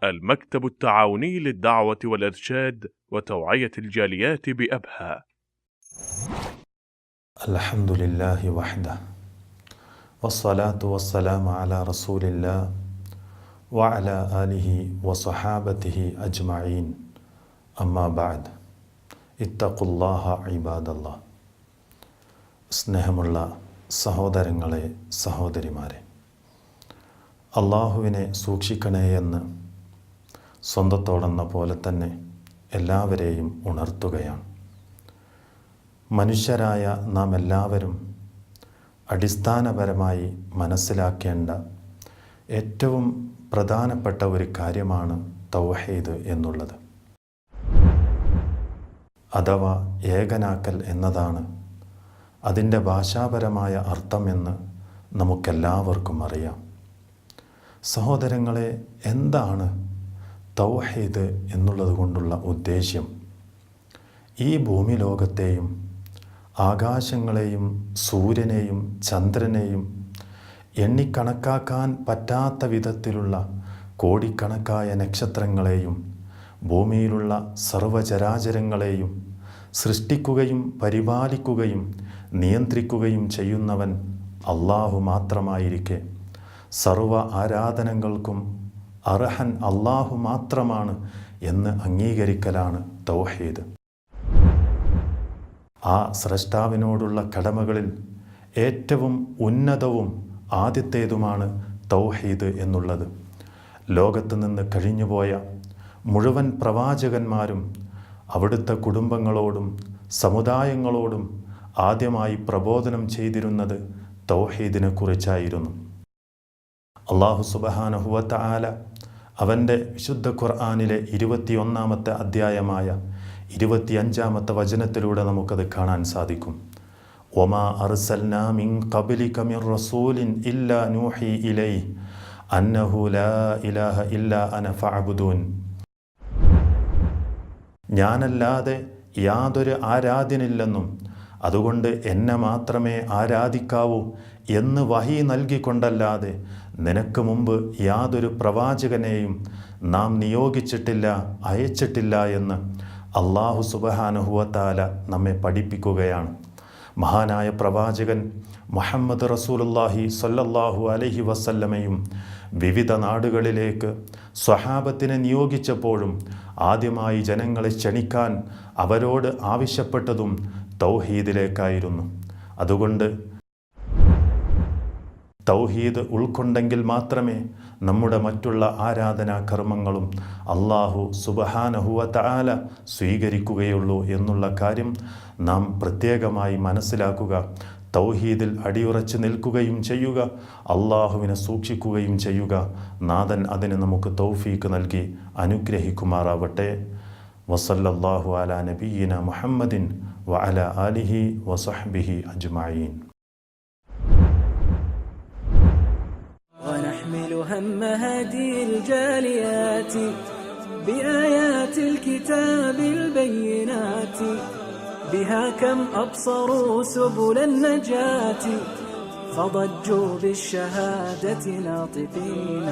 المكتب التعاوني للدعوة والإرشاد وتوعية الجاليات بأبها. الحمد لله وحده والصلاة والسلام على رسول الله وعلى آله وصحابته أجمعين أما بعد اتقوا الله عباد الله. സ്നേഹമുള്ള സഹോദരങ്ങളെ സഹോദരിമാരെ, അള്ളാഹുവിനെ സൂക്ഷിക്കണേ എന്ന് സ്വന്തത്തോടെന്ന പോലെ തന്നെ എല്ലാവരെയും ഉണർത്തുകയാണ്. മനുഷ്യരായ നാം എല്ലാവരും അടിസ്ഥാനപരമായി മനസ്സിലാക്കേണ്ട ഏറ്റവും പ്രധാനപ്പെട്ട ഒരു കാര്യമാണ് തൗഹീദ് എന്നുള്ളത്, അഥവാ ഏകനാക്കൽ എന്നതാണ് അതിൻ്റെ ഭാഷാപരമായ അർത്ഥമെന്ന് നമുക്കെല്ലാവർക്കും അറിയാം. സഹോദരങ്ങളെ, എന്താണ് തൗഹീദ് എന്നുള്ളത് കൊണ്ടുള്ള ഉദ്ദേശ്യം? ഈ ഭൂമി ലോകത്തെയും ആകാശങ്ങളെയും സൂര്യനെയും ചന്ദ്രനെയും എണ്ണിക്കണക്കാക്കാൻ പറ്റാത്ത വിധത്തിലുള്ള കോടിക്കണക്കായ നക്ഷത്രങ്ങളെയും ഭൂമിയിലുള്ള സർവചരാചരങ്ങളെയും സൃഷ്ടിക്കുകയും പരിപാലിക്കുകയും നിയന്ത്രിക്കുകയും ചെയ്യുന്നവൻ അള്ളാഹു മാത്രമായിരിക്കെ സർവ ആരാധനകൾക്കും അർഹൻ അള്ളാഹു മാത്രമാണ് എന്ന് അംഗീകരിക്കലാണ് തൗഹീദ്. ആ സ്രഷ്ടാവിനോടുള്ള കടമകളിൽ ഏറ്റവും ഉന്നതവും ആദ്യത്തേതുമാണ് തൗഹീദ് എന്നുള്ളത്. ലോകത്ത് നിന്ന് കഴിഞ്ഞുപോയ മുഴുവൻ പ്രവാചകന്മാരും അവിടുത്തെ കുടുംബങ്ങളോടും സമുദായങ്ങളോടും ആദ്യമായി പ്രബോധനം ചെയ്തിരുന്നത് തൗഹീദിനെ കുറിച്ചായിരുന്നു. അല്ലാഹു സുബ്ഹാനഹു വ തആല അവൻ്റെ വിശുദ്ധ ഖുർആനിലെ 21-ാമത്തെ അധ്യായമായ 25-ാമത്തെ വചനത്തിലൂടെ നമുക്കത് കാണാൻ സാധിക്കും. വമാ അർസൽനാ മിൻ ഖബ്ലിക മിർ റസൂലിൻ ഇല്ലാ നൂഹി ഇലൈഹി അന്നഹു ലാ ഇലാഹ ഇല്ലാ അന ഫഅബ്ദൂൻ. ഞാനല്ലാതെ യാതൊരു ആരാധ്യനില്ലെന്നും അതുകൊണ്ട് എന്നെ മാത്രമേ ആരാധിക്കാവൂ എന്ന് വഹി നൽകിക്കൊണ്ടല്ലാതെ നിനക്ക് മുമ്പ് യാതൊരു പ്രവാചകനെയും നാം നിയോഗിച്ചിട്ടില്ല, അയച്ചിട്ടില്ല എന്ന് അല്ലാഹു സുബ്ഹാനഹു വ തആല നമ്മെ പഠിപ്പിക്കുകയാണ്. മഹാനായ പ്രവാചകൻ മുഹമ്മദ് റസൂലുള്ളാഹി സ്വല്ലല്ലാഹു അലൈഹി വസല്ലമയും വിവിധ നാടുകളിലേക്ക് സ്വഹാബത്തിനെ നിയോഗിച്ചപ്പോഴും ആദ്യമായി ജനങ്ങളെ ക്ഷണിക്കാൻ അവരോട് ആവശ്യപ്പെട്ടതും തൗഹീദിലേക്കായിരുന്നു. അതുകൊണ്ട് തൗഹീദ് ഉൾക്കൊണ്ടെങ്കിൽ മാത്രമേ നമ്മുടെ മറ്റുള്ള ആരാധനാ കർമ്മങ്ങളും അല്ലാഹു സുബ്ഹാനഹു വ തആല സ്വീകരിക്കുകയുള്ളൂ എന്നുള്ള കാര്യം നാം പ്രത്യേകമായി മനസ്സിലാക്കുക. തൗഹീദിൽ അടിയുറച്ച് നിൽക്കുകയും ചെയ്യുക, അള്ളാഹുവിനെ സൂക്ഷിക്കുകയും ചെയ്യുക. നാഥൻ അതിന് നമുക്ക് തൗഫീക്ക് നൽകി അനുഗ്രഹിക്കുമാറാവട്ടെ. വസല്ലല്ലാഹു അലാ നബിയ്യിന മുഹമ്മദിൻ വഅലാ ആലിഹി വസഹ്ബിഹി അജ്മഈൻ. ونحمل هم هدي الجاليات بآيات الكتاب البينات بها كم أبصروا سبل النجاة فضجوا بالشهادة ناطقين